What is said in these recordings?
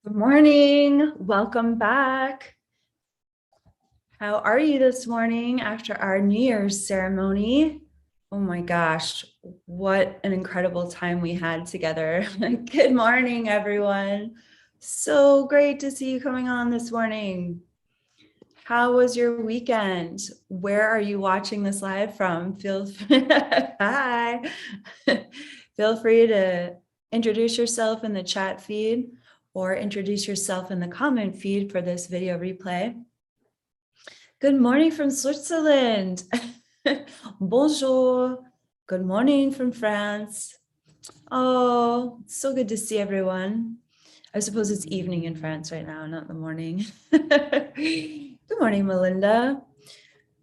Good morning. Welcome back. How are you this morning after our New Year's ceremony? Oh my gosh, what an incredible time we had together. Good morning, everyone. So great to see you coming on this morning. How was your weekend? Where are you watching this live from? Hi. Feel free to introduce yourself in the chat feed or introduce yourself in the comment feed for this video replay. Good morning from Switzerland. Bonjour. Good morning from France. Oh, it's so good to see everyone. I suppose it's evening in France right now, not the morning. Good morning, Melinda.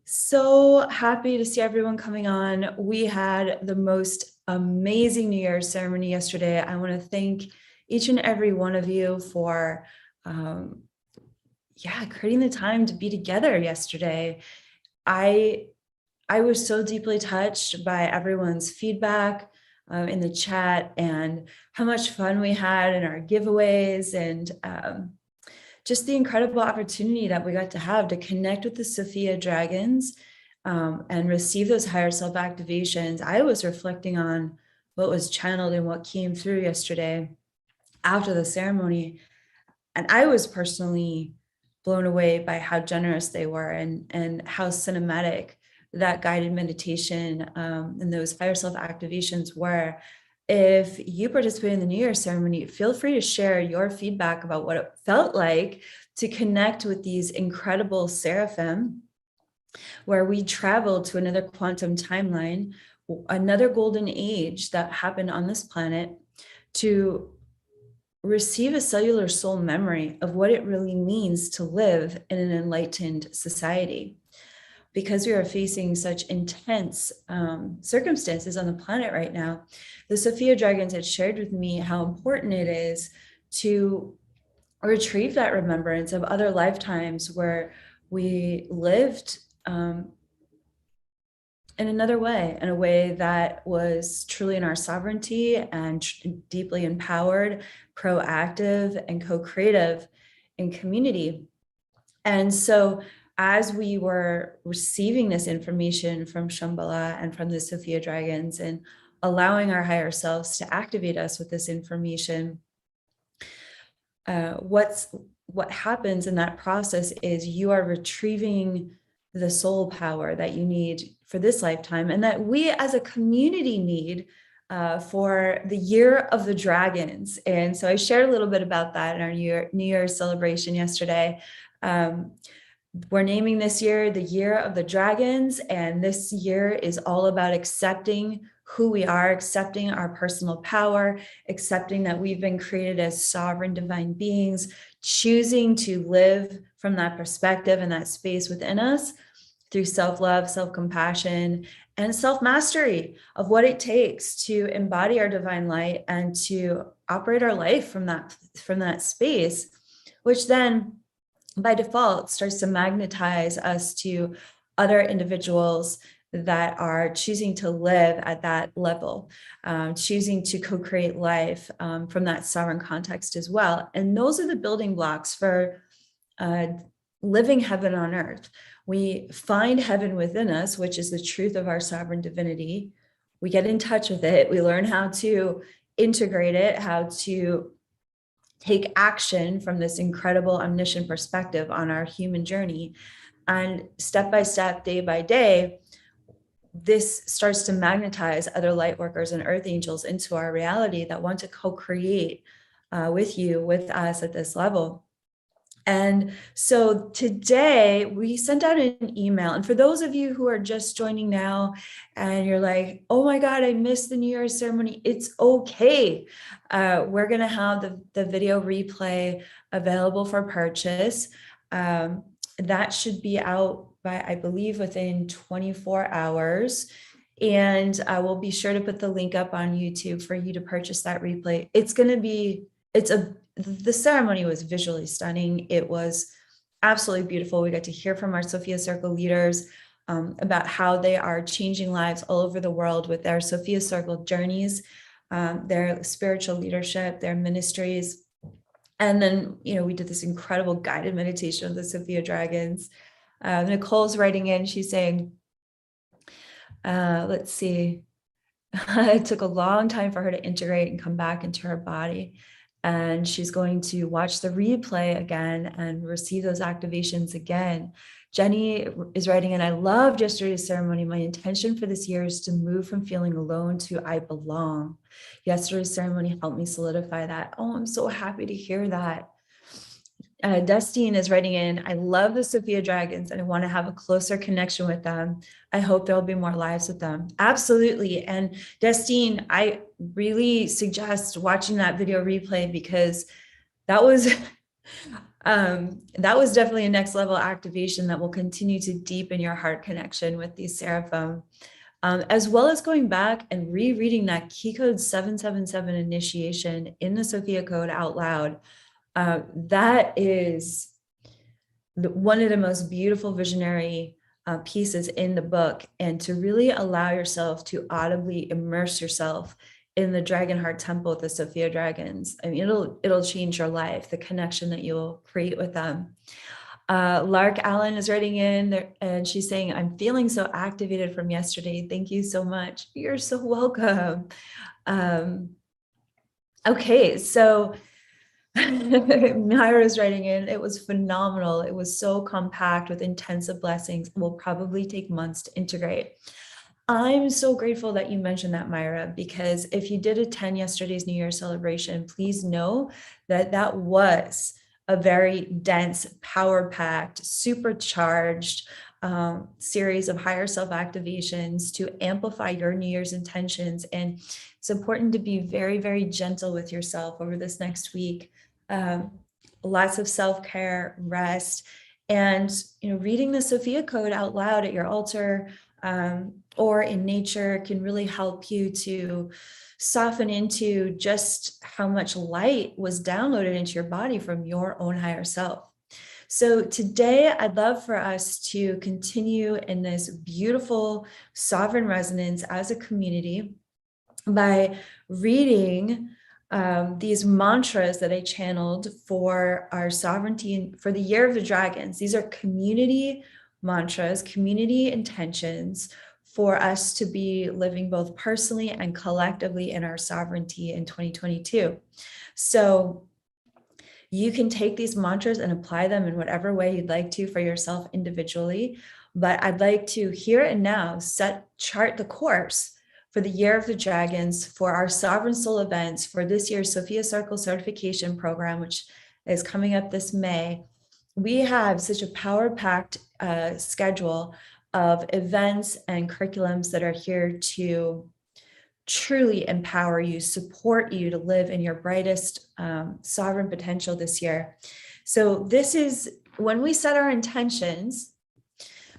So happy to see everyone coming on. We had the most amazing New Year's ceremony yesterday. I want to thank each and every one of you for creating the time to be together yesterday. I was so deeply touched by everyone's feedback in the chat and how much fun we had in our giveaways and just the incredible opportunity that we got to have to connect with the Sophia dragons and receive those higher self activations. I was reflecting on what was channeled and what came through yesterday after the ceremony. And I was personally blown away by how generous they were and how cinematic that guided meditation and those higher self activations were. If you participate in the New Year's ceremony, feel free to share your feedback about what it felt like to connect with these incredible seraphim, where we traveled to another quantum timeline, another golden age that happened on this planet, to receive a cellular soul memory of what it really means to live in an enlightened society. Because we are facing such intense circumstances on the planet right now, the Sophia dragons had shared with me how important it is to retrieve that remembrance of other lifetimes where we lived in another way, in a way that was truly in our sovereignty and deeply empowered, proactive, and co-creative in community. And so as we were receiving this information from Shambhala and from the Sophia dragons and allowing our higher selves to activate us with this information, what happens in that process is you are retrieving the soul power that you need for this lifetime and that we as a community need for the year of the dragons. And so I shared a little bit about that in our New Year's celebration yesterday. We're naming this year the Year of the Dragons, and this year is all about accepting who we are, accepting our personal power, accepting that we've been created as sovereign divine beings, choosing to live from that perspective and that space within us through self-love, self-compassion, and self-mastery of what it takes to embody our divine light and to operate our life from that space, which then by default starts to magnetize us to other individuals that are choosing to live at that level, choosing to co-create life from that sovereign context as well. And those are the building blocks for living heaven on earth. We find heaven within us, which is the truth of our sovereign divinity. We get in touch with it. We learn how to integrate it, how to take action from this incredible omniscient perspective on our human journey. And step by step, day by day, this starts to magnetize other light workers and earth angels into our reality that want to co-create with us at this level. And so today we sent out an email. And for those of you who are just joining now and you're like, oh my God, I missed the New Year's ceremony, it's okay. We're going to have the video replay available for purchase. That should be out by, I believe, within 24 hours. And I will be sure to put the link up on YouTube for you to purchase that replay. The ceremony was visually stunning. It was absolutely beautiful. We got to hear from our Sophia Circle leaders about how they are changing lives all over the world with their Sophia Circle journeys, their spiritual leadership, their ministries, And then, we did this incredible guided meditation of the Sophia dragons. Nicole's writing in, she's saying, let's see, it took a long time for her to integrate and come back into her body. And she's going to watch the replay again and receive those activations again. Jenny is writing in, I loved yesterday's ceremony. My intention for this year is to move from feeling alone to I belong. Yesterday's ceremony helped me solidify that. Oh, I'm so happy to hear that. Dustine is writing in, I love the Sophia dragons and I want to have a closer connection with them. I hope there'll be more lives with them. Absolutely. And Dustine, I really suggest watching that video replay, because that was definitely a next level activation that will continue to deepen your heart connection with these seraphim. As well as going back and rereading that key code 777 initiation in the Sophia code out loud. That is one of the most beautiful visionary pieces in the book, and to really allow yourself to audibly immerse yourself in the Dragon Heart Temple with the Sophia dragons. I mean, it'll change your life, the connection that you'll create with them. Lark Allen is writing in there, and she's saying, I'm feeling so activated from yesterday. Thank you so much. You're so welcome. Okay, so Myra's writing in, it was phenomenal. It was so compact with intensive blessings. It will probably take months to integrate. I'm so grateful that you mentioned that, Myra, because if you did attend yesterday's New Year celebration, please know that that was a very dense, power-packed, supercharged series of higher self activations to amplify your New Year's intentions. And it's important to be very, very gentle with yourself over this next week. Lots of self-care, rest, and reading the Sophia code out loud at your altar or in nature can really help you to soften into just how much light was downloaded into your body from your own higher self. So today, I'd love for us to continue in this beautiful sovereign resonance as a community by reading these mantras that I channeled for our sovereignty for the year of the dragons. These are community mantras, community intentions for us to be living both personally and collectively in our sovereignty in 2022. So you can take these mantras and apply them in whatever way you'd like to for yourself individually. But I'd like to here and now chart the course for the Year of the Dragons for our Sovereign Soul events for this year's Sophia Circle certification program, which is coming up this May. We have such a power-packed schedule of events and curriculums that are here to truly empower you, support you to live in your brightest sovereign potential this year. So this is when we set our intentions,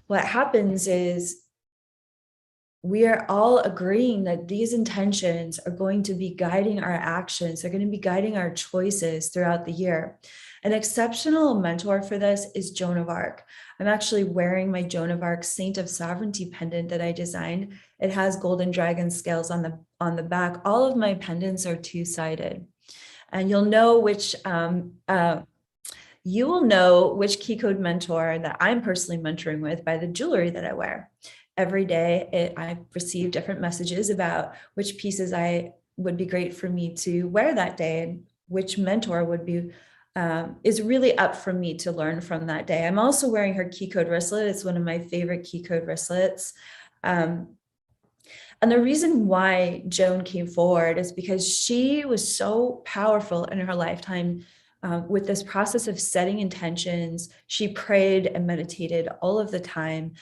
what happens is we are all agreeing that these intentions are going to be guiding our actions. They're going to be guiding our choices throughout the year. An exceptional mentor for this is Joan of Arc. I'm actually wearing my Joan of Arc Saint of Sovereignty pendant that I designed. It has golden dragon scales on the back. All of my pendants are two-sided, and you'll know which key code mentor that I'm personally mentoring with by the jewelry that I wear. Every day, I receive different messages about which pieces would be great for me to wear that day, and which mentor would be is really up for me to learn from that day. I'm also wearing her key code wristlet. It's one of my favorite key code wristlets. And the reason why Joan came forward is because she was so powerful in her lifetime with this process of setting intentions. She prayed and meditated all of the time.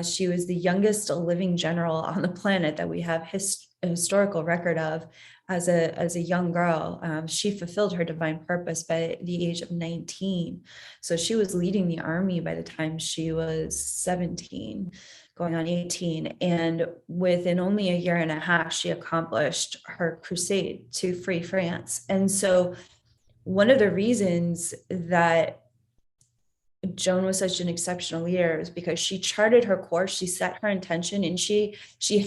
She was the youngest living general on the planet that we have a historical record of as a young girl. She fulfilled her divine purpose by the age of 19. So she was leading the army by the time she was 17, going on 18. And within only a year and a half, she accomplished her crusade to free France. And so one of the reasons that Joan was such an exceptional leader is because she charted her course, she set her intention, and she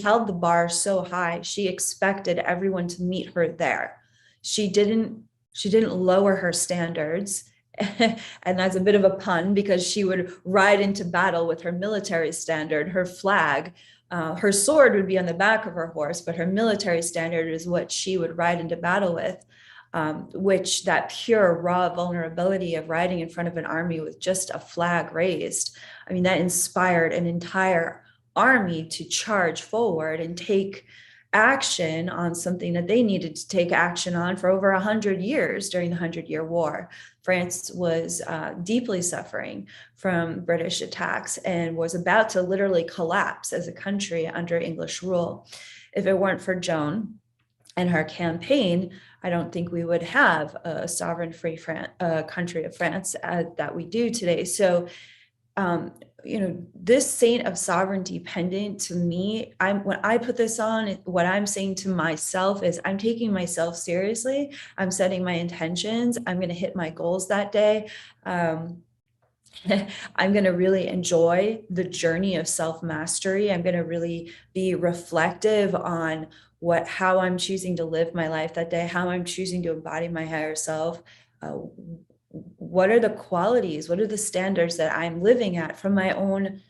held the bar so high. She expected everyone to meet her there. She didn't She didn't lower her standards. And that's a bit of a pun, because she would ride into battle with her military standard, her flag. Her sword would be on the back of her horse, but her military standard is what she would ride into battle with, which that pure, raw vulnerability of riding in front of an army with just a flag raised. I mean, that inspired an entire army to charge forward and take action on something that they needed to take action on for over 100 years during the 100-Year War. France was deeply suffering from British attacks and was about to literally collapse as a country under English rule. If it weren't for Joan and her campaign, I don't think we would have a sovereign free country of France that we do today. So this saint of sovereignty pendant, to me, when I put this on, what I'm saying to myself is I'm taking myself seriously. I'm setting my intentions. I'm going to hit my goals that day. I'm going to really enjoy the journey of self-mastery. I'm going to really be reflective on how I'm choosing to live my life that day, how I'm choosing to embody my higher self. What are the qualities? What are the standards that I'm living at from my own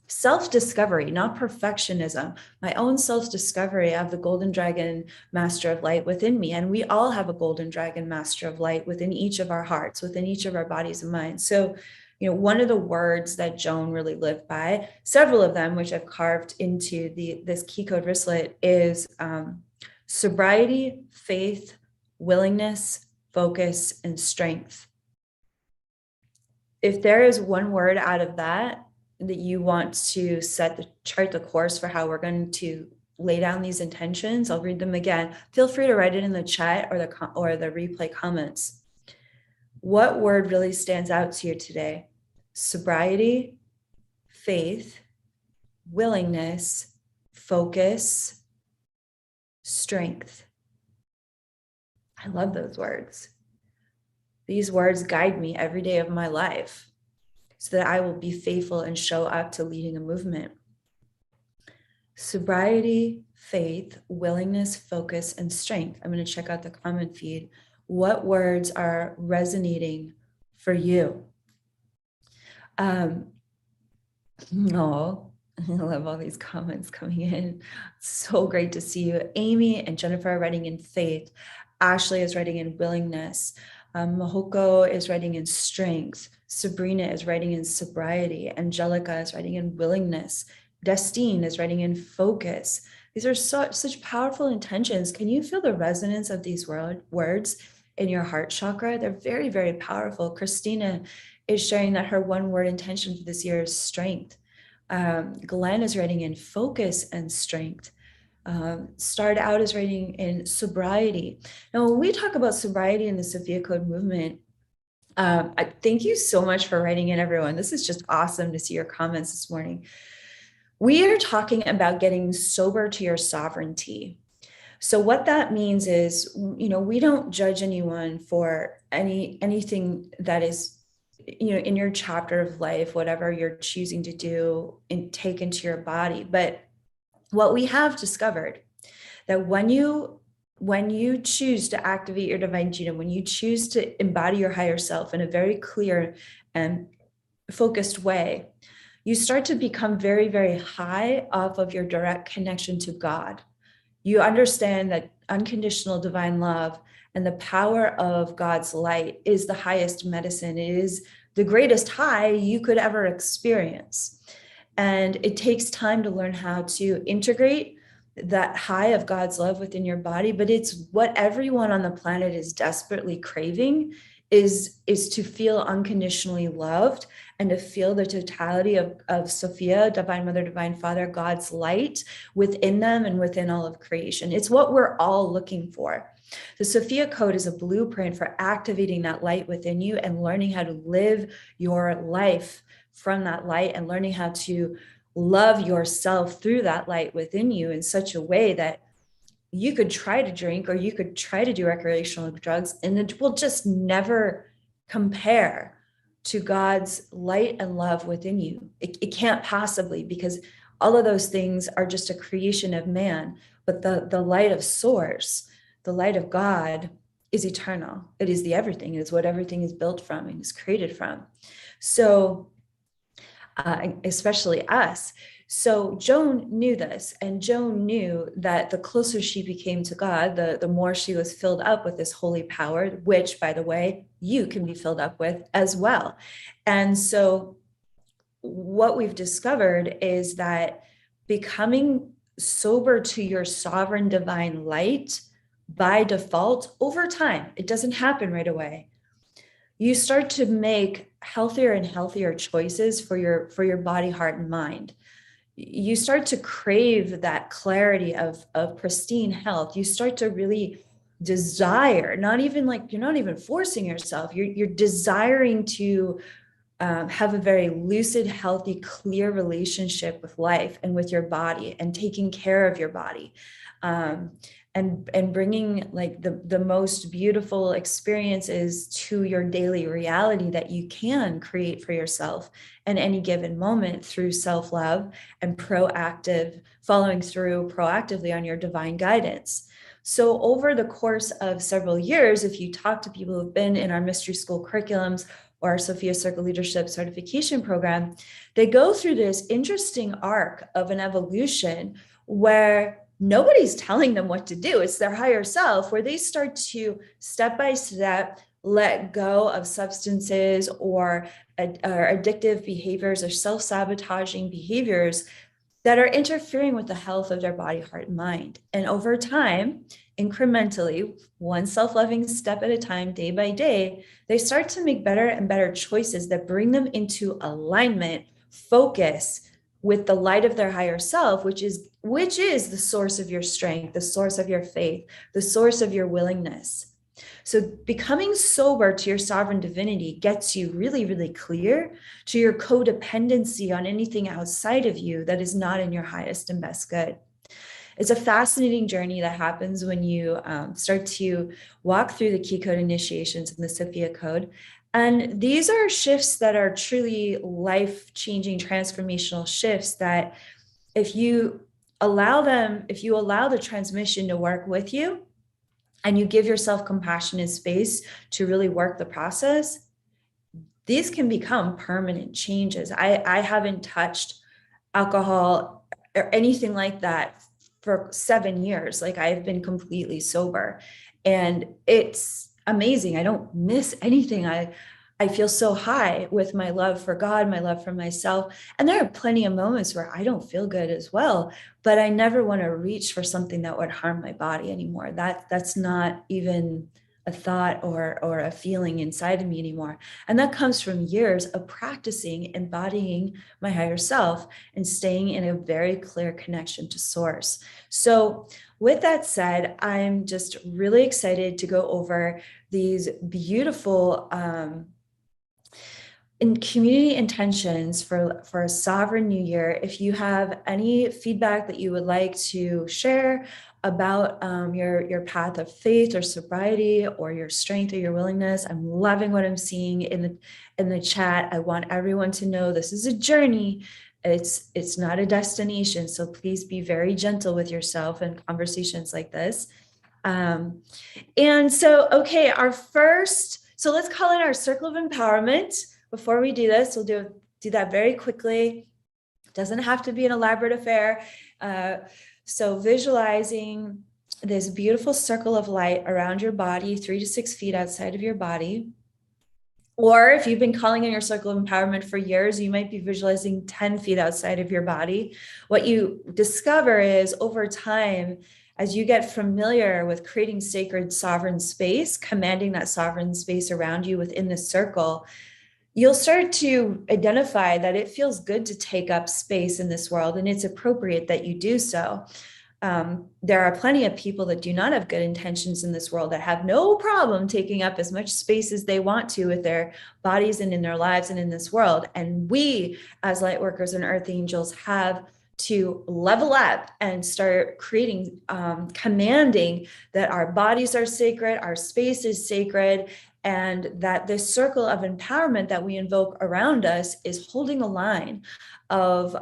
self-discovery, not perfectionism, my own self-discovery of the golden dragon master of light within me. And we all have a golden dragon master of light within each of our hearts, within each of our bodies and minds. So, one of the words that Joan really lived by, several of them, which I've carved into this key code wristlet, is sobriety, faith, willingness, focus, and strength. If there is one word out of that you want to chart the course for how we're going to lay down these intentions, I'll read them again. Feel free to write it in the chat or the replay comments. What word really stands out to you today? Sobriety, faith, willingness, focus, strength. I love those words. These words guide me every day of my life so that I will be faithful and show up to leading a movement. Sobriety, faith, willingness, focus, and strength. I'm going to check out the comment feed. What words are resonating for you? No, I love all these comments coming in. So great to see you. Amy and Jennifer are writing in faith. Ashley is writing in willingness. Mahoko is writing in strength. Sabrina is writing in sobriety. Angelica is writing in willingness. Destine is writing in focus. These are such powerful intentions. Can you feel the resonance of these words in your heart chakra? They're very, very powerful. Christina is sharing that her one word intention for this year is strength. Glenn is writing in focus and strength. Start out is writing in sobriety. Now, when we talk about sobriety in the Sophia Code movement, I thank you so much for writing in, everyone. This is just awesome to see your comments this morning. We are talking about getting sober to your sovereignty. So what that means is, we don't judge anyone for anything that is, in your chapter of life, whatever you're choosing to do and take into your body. But what we have discovered that when you choose to activate your divine genome, when you choose to embody your higher self in a very clear and focused way, you start to become very, very high off of your direct connection to God. You understand that unconditional divine love and the power of God's light is the highest medicine. It is the greatest high you could ever experience. And it takes time to learn how to integrate that high of God's love within your body, but it's what everyone on the planet is desperately craving, is to feel unconditionally loved and to feel the totality of Sophia, Divine Mother, Divine Father, God's light within them and within all of creation. It's what we're all looking for. The Sophia Code is a blueprint for activating that light within you and learning how to live your life from that light and learning how to love yourself through that light within you in such a way that you could try to drink or you could try to do recreational drugs and it will just never compare to God's light and love within you. It can't possibly, because all of those things are just a creation of man, but the light of source, the light of God is eternal. It is the everything. It is what everything is built from and is created from. So especially us. So Joan knew this, and Joan knew that the closer she became to God, the more she was filled up with this holy power, which, by the way, you can be filled up with as well. And so what we've discovered is that becoming sober to your sovereign divine light by default over time, it doesn't happen right away. You start to make healthier and healthier choices for your body, heart, and mind. You start to crave that clarity of pristine health. You start to really desire, not even like, you're not even forcing yourself, you're desiring to have a very lucid, healthy, clear relationship with life and with your body, and taking care of your body, and bringing like the most beautiful experiences to your daily reality that you can create for yourself in any given moment through self-love and following through proactively on your divine guidance. So over the course of several years, if you talk to people who've been in our mystery school curriculums or our Sophia Circle Leadership Certification Program, they go through this interesting arc of an evolution where nobody's telling them what to do. It's their higher self, where they start to step by step let go of substances or addictive behaviors or self-sabotaging behaviors that are interfering with the health of their body, heart, and mind. And over time, incrementally, one self-loving step at a time, day by day, they start to make better and better choices that bring them into alignment, focus with the light of their higher self, which is the source of your strength, the source of your faith, the source of your willingness. So becoming sober to your sovereign divinity gets you really, really clear to your codependency on anything outside of you that is not in your highest and best good. It's a fascinating journey that happens when you start to walk through the key code initiations in the Sophia code. And these are shifts that are truly life-changing, transformational shifts that if you allow the transmission to work with you, and you give yourself compassion and space to really work the process, these can become permanent changes. I haven't touched alcohol or anything like that for 7 years. Like, I've been completely sober, and it's amazing. I don't miss anything. I feel so high with my love for God, my love for myself. And there are plenty of moments where I don't feel good as well, but I never want to reach for something that would harm my body anymore. That's not even a thought or a feeling inside of me anymore. And that comes from years of practicing embodying my higher self and staying in a very clear connection to source. So with that said, I'm just really excited to go over these beautiful in community intentions for a sovereign new year. If you have any feedback that you would like to share about your path of faith or sobriety or your strength or your willingness, I'm loving what I'm seeing in the chat. I want everyone to know this is a journey. It's not a destination. So please be very gentle with yourself in conversations like this. And so, okay, so let's call in our circle of empowerment. Before we do this, we'll do that very quickly. It doesn't have to be an elaborate affair. So visualizing this beautiful circle of light around your body, 3 to 6 feet outside of your body. Or if you've been calling in your circle of empowerment for years, you might be visualizing 10 feet outside of your body. What you discover is over time, as you get familiar with creating sacred sovereign space, commanding that sovereign space around you within the circle, you'll start to identify that it feels good to take up space in this world, and it's appropriate that you do so. There are plenty of people that do not have good intentions in this world that have no problem taking up as much space as they want to with their bodies and in their lives and in this world. And we, as light workers and earth angels, have to level up and start creating, commanding that our bodies are sacred, our space is sacred, and that this circle of empowerment that we invoke around us is holding a line of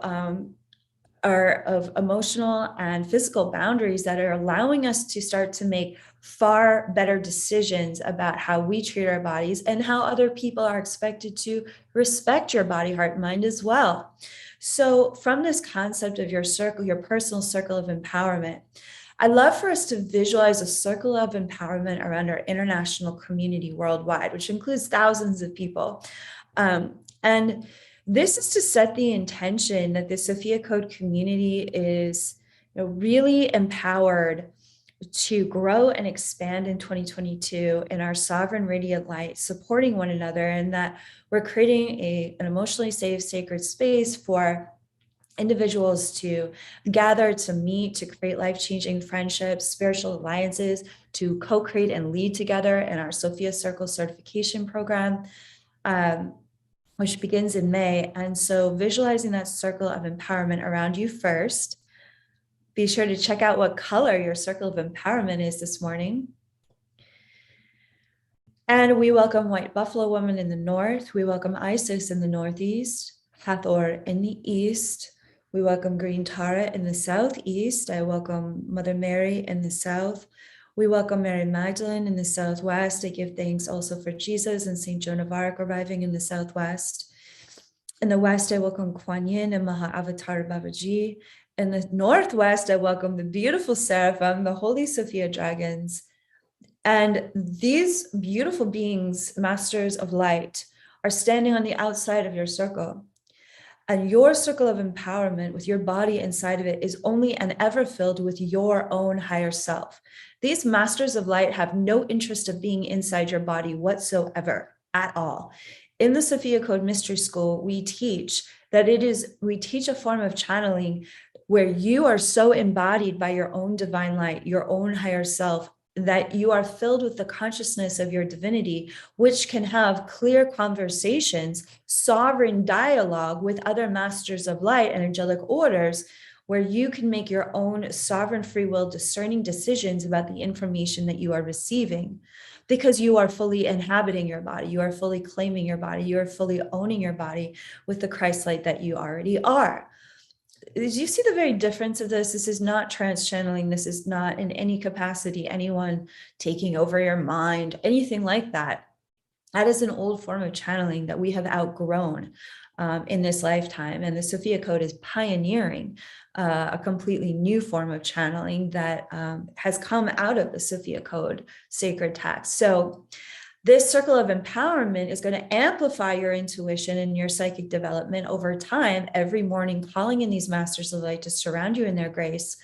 are of emotional and physical boundaries that are allowing us to start to make far better decisions about how we treat our bodies and how other people are expected to respect your body, heart, mind as well. So from this concept of your circle, your personal circle of empowerment, I'd love for us to visualize a circle of empowerment around our international community worldwide, which includes thousands of people. And this is to set the intention that the Sophia Code community is, really empowered to grow and expand in 2022 in our sovereign radiant light, supporting one another, and that we're creating an emotionally safe, sacred space for individuals to gather, to meet, to create life-changing friendships, spiritual alliances, to co-create and lead together in our Sophia Circle certification program, which begins in May. And so visualizing that circle of empowerment around you first. Be sure to check out what color your circle of empowerment is this morning. And we welcome White Buffalo Woman in the north. We welcome Isis in the northeast, Hathor in the east. We welcome Green Tara in the southeast. I welcome Mother Mary in the south. We welcome Mary Magdalene in the southwest. I give thanks also for Jesus and St. Joan of Arc arriving in the southwest. In the west, I welcome Kuan Yin and Maha Avatar Babaji. In the northwest, I welcome the beautiful Seraphim, the Holy Sophia dragons. And these beautiful beings, masters of light, are standing on the outside of your circle. And your circle of empowerment with your body inside of it is only and ever filled with your own higher self. These masters of light have no interest of being inside your body whatsoever at all. In the Sophia Code Mystery School, we teach a form of channeling where you are so embodied by your own divine light, your own higher self, that you are filled with the consciousness of your divinity, which can have clear conversations, sovereign dialogue with other masters of light and angelic orders, where you can make your own sovereign free will discerning decisions about the information that you are receiving, because you are fully inhabiting your body, you are fully claiming your body, you are fully owning your body with the Christ light that you already are. Did you see the very difference of this? This is not trance channeling. This is not in any capacity anyone taking over your mind, anything like that. That is an old form of channeling that we have outgrown in this lifetime. And the Sophia Code is pioneering a completely new form of channeling that has come out of the Sophia Code sacred text. So this circle of empowerment is going to amplify your intuition and your psychic development over time, every morning, calling in these masters of light to surround you in their grace.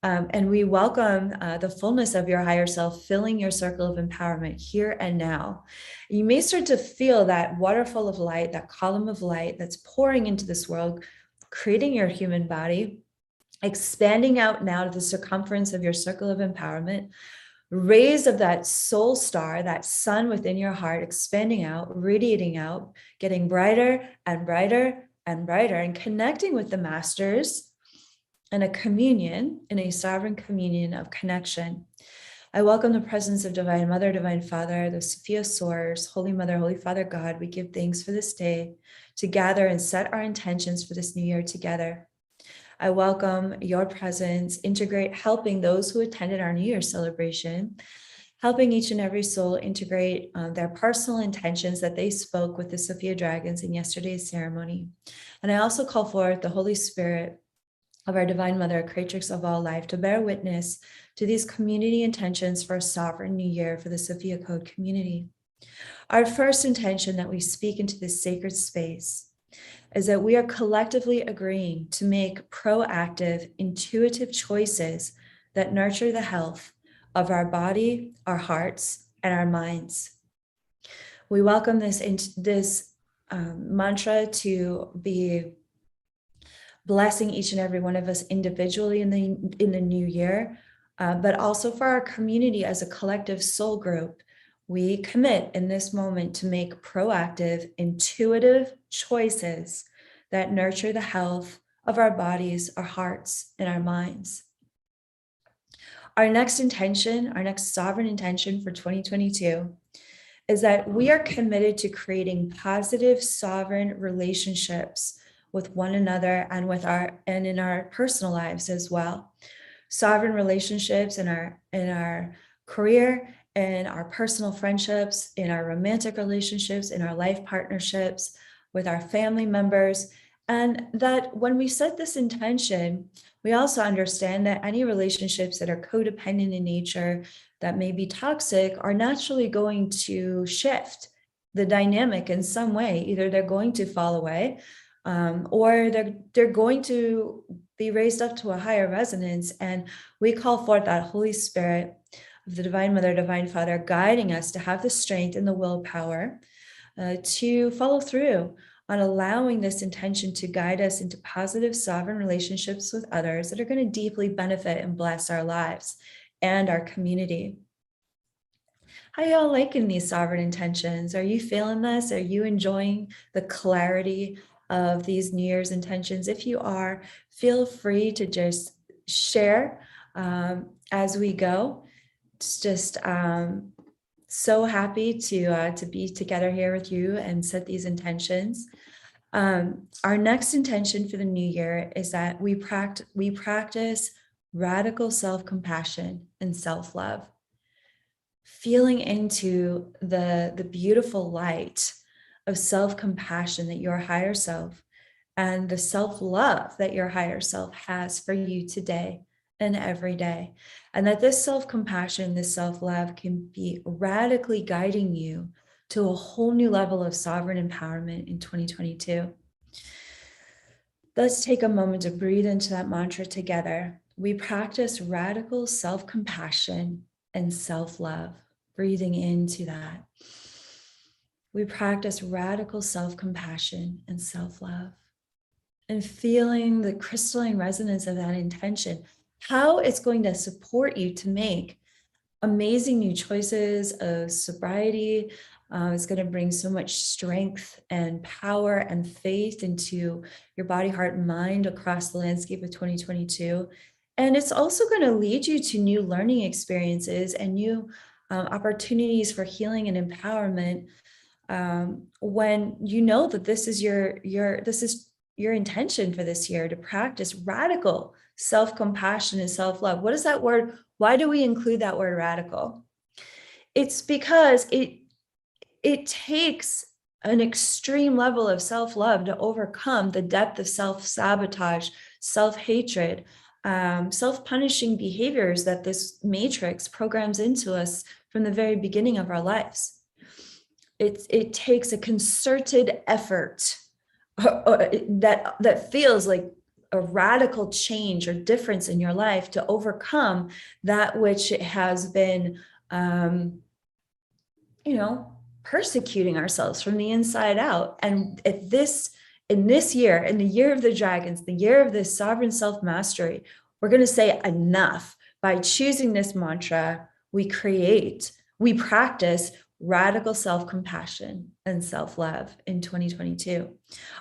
And we welcome the fullness of your higher self, filling your circle of empowerment here and now. You may start to feel that waterfall of light, that column of light that's pouring into this world, creating your human body, expanding out now to the circumference of your circle of empowerment, rays of that soul star, that sun within your heart, expanding out, radiating out, getting brighter and brighter and brighter, and connecting with the masters in a communion, in a sovereign communion of connection. I welcome the presence of Divine Mother, Divine Father, the Sophia Source, Holy Mother, Holy Father God. We give thanks for this day to gather and set our intentions for this new year together. I welcome your presence, integrate, helping those who attended our New Year's celebration, helping each and every soul integrate their personal intentions that they spoke with the Sophia Dragons in yesterday's ceremony. And I also call forth the Holy Spirit of our Divine Mother, creatrix of all life, to bear witness to these community intentions for a sovereign new year for the Sophia Code community. Our first intention that we speak into this sacred space is that we are collectively agreeing to make proactive, intuitive choices that nurture the health of our body, our hearts, and our minds. We welcome this mantra to be blessing each and every one of us individually in the new year, but also for our community as a collective soul group. We commit in this moment to make proactive, intuitive choices that nurture the health of our bodies, our hearts, and our minds. Our next intention, our next sovereign intention for 2022 is that we are committed to creating positive, sovereign relationships with one another and in our personal lives as well. Sovereign relationships in our career, in our personal friendships, in our romantic relationships, in our life partnerships, with our family members. And that when we set this intention, we also understand that any relationships that are codependent in nature, that may be toxic, are naturally going to shift the dynamic in some way. Either they're going to fall away, or they're going to be raised up to a higher resonance. And we call forth that Holy Spirit of the Divine Mother, Divine Father, guiding us to have the strength and the willpower to follow through on allowing this intention to guide us into positive, sovereign relationships with others that are going to deeply benefit and bless our lives and our community. How y'all liking these sovereign intentions? Are you feeling this? Are you enjoying the clarity of these New Year's intentions? If you are, feel free to just share as we go. It's just so happy to be together here with you and set these intentions. Our next intention for the new year is that we practice radical self-compassion and self-love, feeling into the beautiful light of self-compassion that your higher self and the self-love that your higher self has for you today and every day. And that this self-compassion, this self-love can be radically guiding you to a whole new level of sovereign empowerment in 2022. Let's take a moment to breathe into that mantra together. We practice radical self-compassion and self-love, breathing into that. We practice radical self-compassion and self-love, and feeling the crystalline resonance of that intention, how it's going to support you to make amazing new choices of sobriety. It's going to bring so much strength and power and faith into your body, heart, and mind across the landscape of 2022. And it's also going to lead you to new learning experiences and new opportunities for healing and empowerment, when you know that this is your intention for this year, to practice radical self-compassion and self-love. What is that word? Why do we include that word radical? It's because it takes an extreme level of self-love to overcome the depth of self-sabotage, self-hatred, self-punishing behaviors that this matrix programs into us from the very beginning of our lives. It takes a concerted effort that feels like a radical change or difference in your life to overcome that which has been, persecuting ourselves from the inside out. And in this year, in the year of the dragons, the year of this sovereign self-mastery, we're going to say enough. By choosing this mantra, we practice radical self-compassion and self-love in 2022.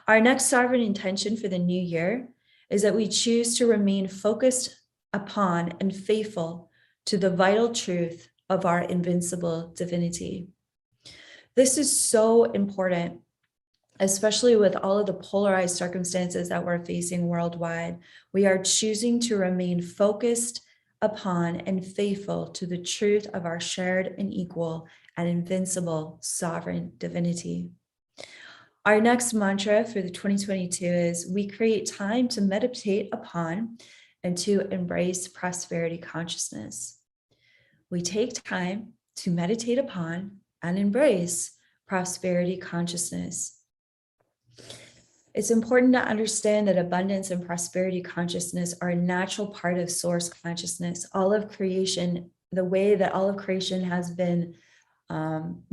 Our next sovereign intention for the new year is that we choose to remain focused upon and faithful to the vital truth of our invincible divinity. This is so important, especially with all of the polarized circumstances that we're facing worldwide. We are choosing to remain focused upon and faithful to the truth of our shared and equal and invincible sovereign divinity. Our next mantra for the 2022 is we create time to meditate upon and to embrace prosperity consciousness. We take time to meditate upon and embrace prosperity consciousness. It's important to understand that abundance and prosperity consciousness are a natural part of source consciousness. All of creation, the way that all of creation has been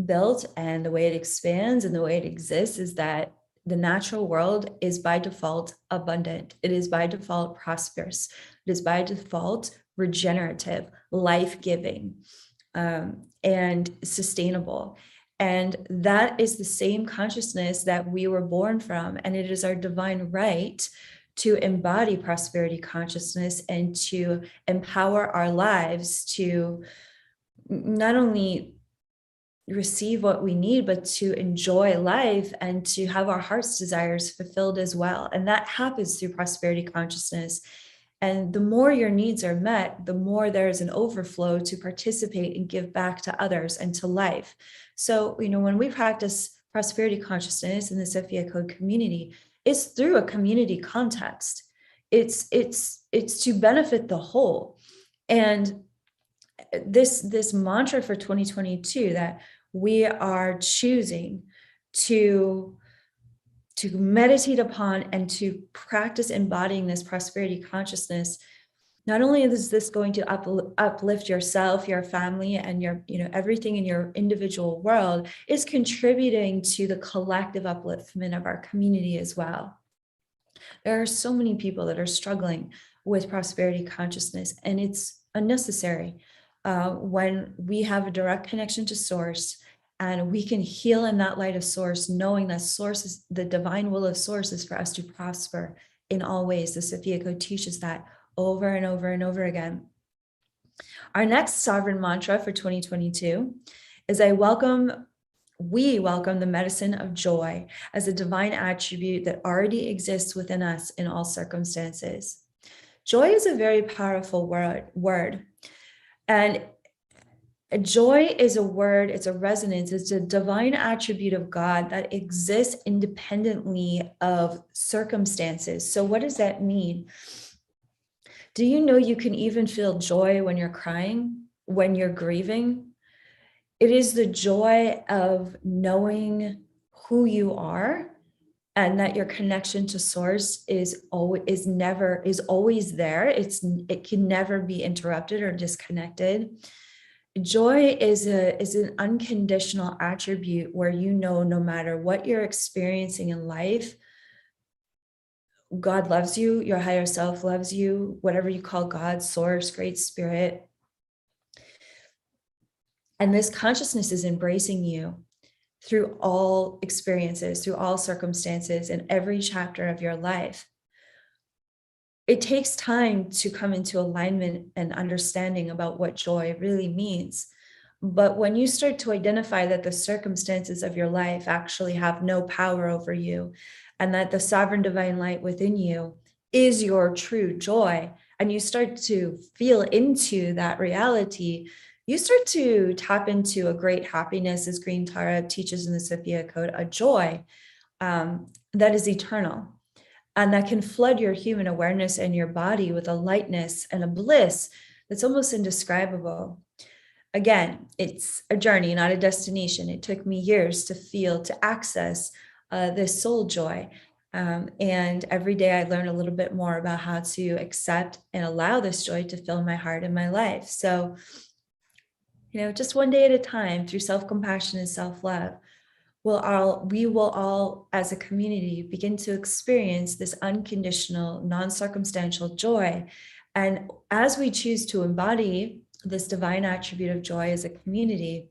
built and the way it expands and the way it exists, is that the natural world is by default abundant. It is by default prosperous. It is by default regenerative, life-giving, and sustainable. And that is the same consciousness that we were born from. And it is our divine right to embody prosperity consciousness and to empower our lives to not only receive what we need, but to enjoy life and to have our heart's desires fulfilled as well. And that happens through prosperity consciousness. And the more your needs are met, the more there is an overflow to participate and give back to others and to life. So, when we practice prosperity consciousness in the Sophia Code community, it's through a community context. It's to benefit the whole. And this mantra for 2022 that we are choosing to meditate upon and to practice embodying this prosperity consciousness, not only is this going to uplift yourself, your family, and your everything in your individual world, is contributing to the collective upliftment of our community as well. There are so many people that are struggling with prosperity consciousness, and it's unnecessary. When we have a direct connection to source, and we can heal in that light of source, knowing that source is the divine will of source is for us to prosper in all ways. The Sophia Code teaches that over and over and over again. Our next sovereign mantra for 2022 is we welcome the medicine of joy as a divine attribute that already exists within us in all circumstances. Joy is a very powerful word. And joy is a word, it's a resonance, it's a divine attribute of God that exists independently of circumstances. So what does that mean? Do you know you can even feel joy when you're crying, when you're grieving? It is the joy of knowing who you are and that your connection to source is always there. It can never be interrupted or disconnected. Joy is an unconditional attribute where no matter what you're experiencing in life, God loves you, your higher self loves you, whatever you call God, source, great spirit. And this consciousness is embracing you through all experiences, through all circumstances, in every chapter of your life. It takes time to come into alignment and understanding about what joy really means. But when you start to identify that the circumstances of your life actually have no power over you, and that the sovereign divine light within you is your true joy, and you start to feel into that reality, you start to tap into a great happiness, as Green Tara teaches in the Sophia Code, a joy that is eternal. And that can flood your human awareness and your body with a lightness and a bliss that's almost indescribable. Again, it's a journey, not a destination. It took me years to access this soul joy. And every day I learn a little bit more about how to accept and allow this joy to fill my heart and my life. So, just one day at a time, through self-compassion and self-love, we will all, as a community, begin to experience this unconditional, non-circumstantial joy. And as we choose to embody this divine attribute of joy as a community,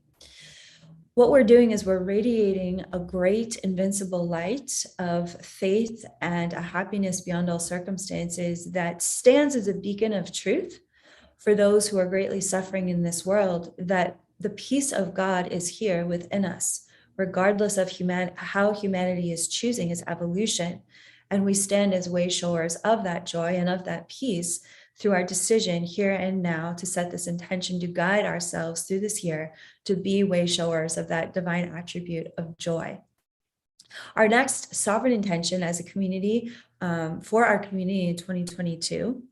what we're doing is we're radiating a great invincible light of faith and a happiness beyond all circumstances that stands as a beacon of truth for those who are greatly suffering in this world, that the peace of God is here within us, regardless of how humanity is choosing its evolution. And we stand as way showers of that joy and of that peace through our decision here and now to set this intention to guide ourselves through this year to be way showers of that divine attribute of joy. Our next sovereign intention as a community for our community in 2022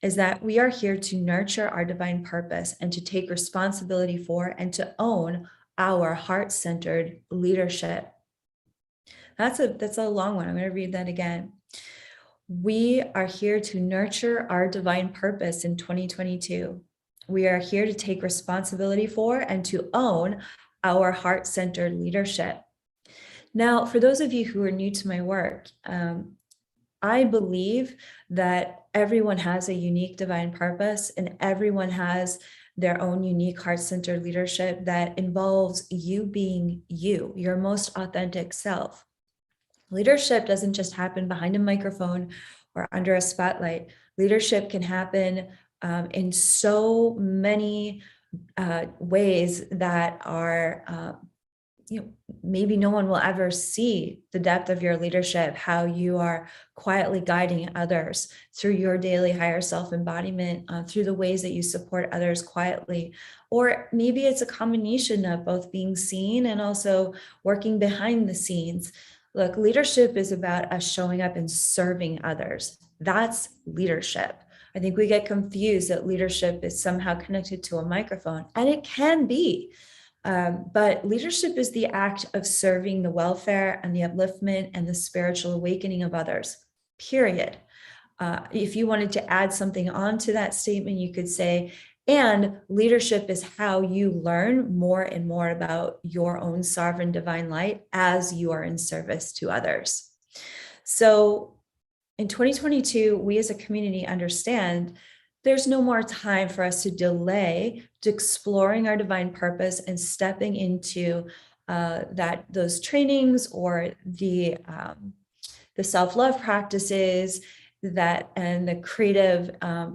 is that we are here to nurture our divine purpose and to take responsibility for and to own our heart-centered leadership. That's a long one. I'm going to read that again. We are here to nurture our divine purpose in 2022. We are here to take responsibility for and to own our heart-centered leadership. Now, for those of you who are new to my work, I believe that everyone has a unique divine purpose and everyone has their own unique heart-centered leadership that involves you being you, your most authentic self. Leadership doesn't just happen behind a microphone or under a spotlight. Leadership can happen in so many ways that are maybe no one will ever see the depth of your leadership, how you are quietly guiding others through your daily higher self embodiment, through the ways that you support others quietly. Or maybe it's a combination of both being seen and also working behind the scenes. Look, leadership is about us showing up and serving others. That's leadership. I think we get confused that leadership is somehow connected to a microphone, and it can be. But leadership is the act of serving the welfare and the upliftment and the spiritual awakening of others, period. If you wanted to add something onto that statement, you could say, and leadership is how you learn more and more about your own sovereign divine light as you are in service to others. So in 2022, we as a community understand there's no more time for us to delay to exploring our divine purpose and stepping into those trainings or the self-love practices and the creative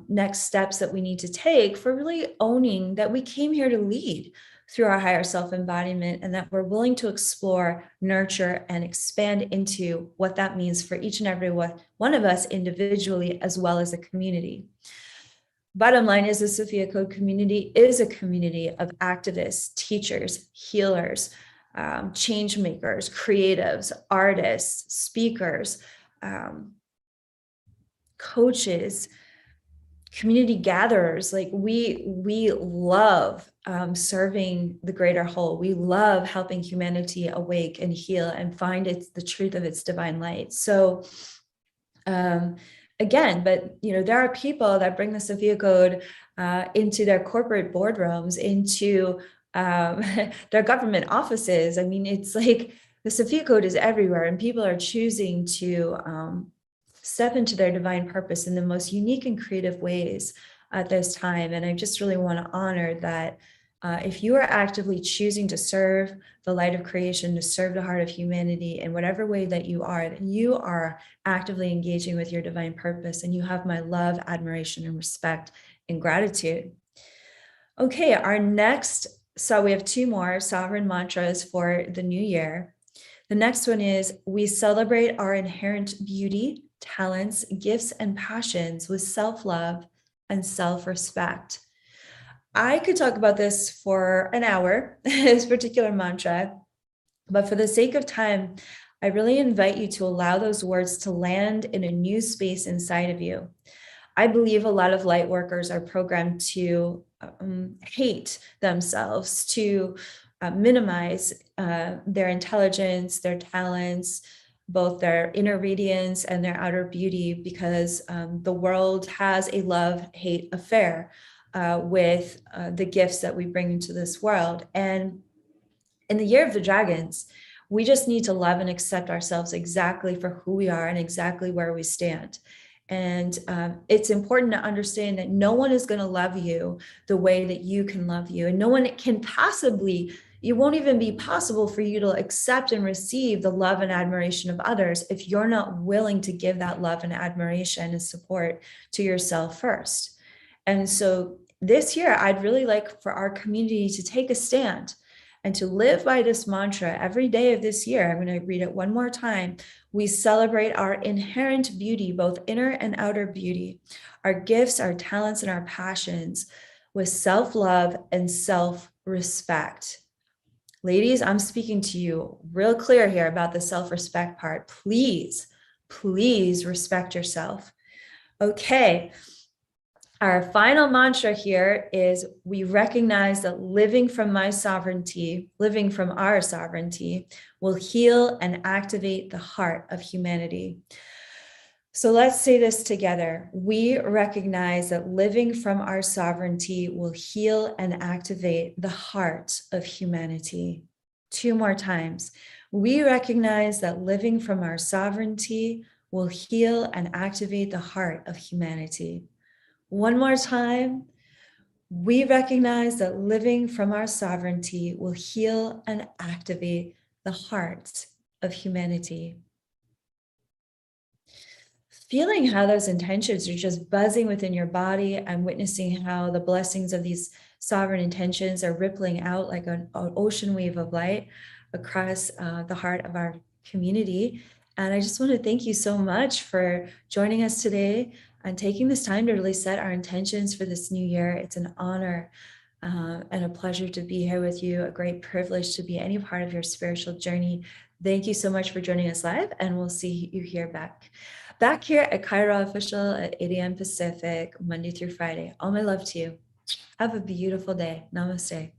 next steps that we need to take for really owning that we came here to lead through our higher self-embodiment, and that we're willing to explore, nurture, and expand into what that means for each and every one of us individually, as well as a community. Bottom line is the Sophia Code community is a community of activists, teachers, healers, change makers, creatives, artists, speakers, coaches, community gatherers. Like we love serving the greater whole. We love helping humanity awake and heal and find the truth of its divine light. So again, but there are people that bring the Sophia Code into their corporate boardrooms, into their government offices. I mean, it's like the Sophia Code is everywhere, and people are choosing to step into their divine purpose in the most unique and creative ways at this time. And I just really want to honor that if you are actively choosing to serve the light of creation, to serve the heart of humanity in whatever way that you are actively engaging with your divine purpose, and you have my love, admiration, and respect and gratitude. Okay, so we have two more sovereign mantras for the new year. The next one is, we celebrate our inherent beauty, talents, gifts, and passions with self-love and self-respect. I could talk about this for an hour, this particular mantra, but for the sake of time, I really invite you to allow those words to land in a new space inside of you. I believe a lot of light workers are programmed to hate themselves, to minimize their intelligence, their talents, both their inner radiance and their outer beauty, because the world has a love-hate affair with the gifts that we bring into this world. And in the year of the dragons, we just need to love and accept ourselves exactly for who we are and exactly where we stand. And it's important to understand that no one is going to love you the way that you can love you. And no one can possibly, it won't even be possible for you to accept and receive the love and admiration of others if you're not willing to give that love and admiration and support to yourself first. And so this year, I'd really like for our community to take a stand and to live by this mantra every day of this year. I'm going to read it one more time. We celebrate our inherent beauty, both inner and outer beauty, our gifts, our talents, and our passions with self-love and self-respect. Ladies, I'm speaking to you real clear here about the self-respect part. Please, please respect yourself. Okay. Our final mantra here is, we recognize that living from our sovereignty will heal and activate the heart of humanity. So let's say this together. We recognize that living from our sovereignty will heal and activate the heart of humanity. Two more times. We recognize that living from our sovereignty will heal and activate the heart of humanity. One more time. We recognize that living from our sovereignty will heal and activate the heart of humanity. feeling how those intentions are just buzzing within your body. I'm witnessing how the blessings of these sovereign intentions are rippling out like an ocean wave of light across the heart of our community. And I just want to thank you so much for joining us today and taking this time to really set our intentions for this new year. It's an honor and a pleasure to be here with you, a great privilege to be any part of your spiritual journey. Thank you so much for joining us live, and we'll see you here back here at Kaia Ra Official at 8 a.m. Pacific, Monday through Friday. All my love to you. Have a beautiful day. Namaste.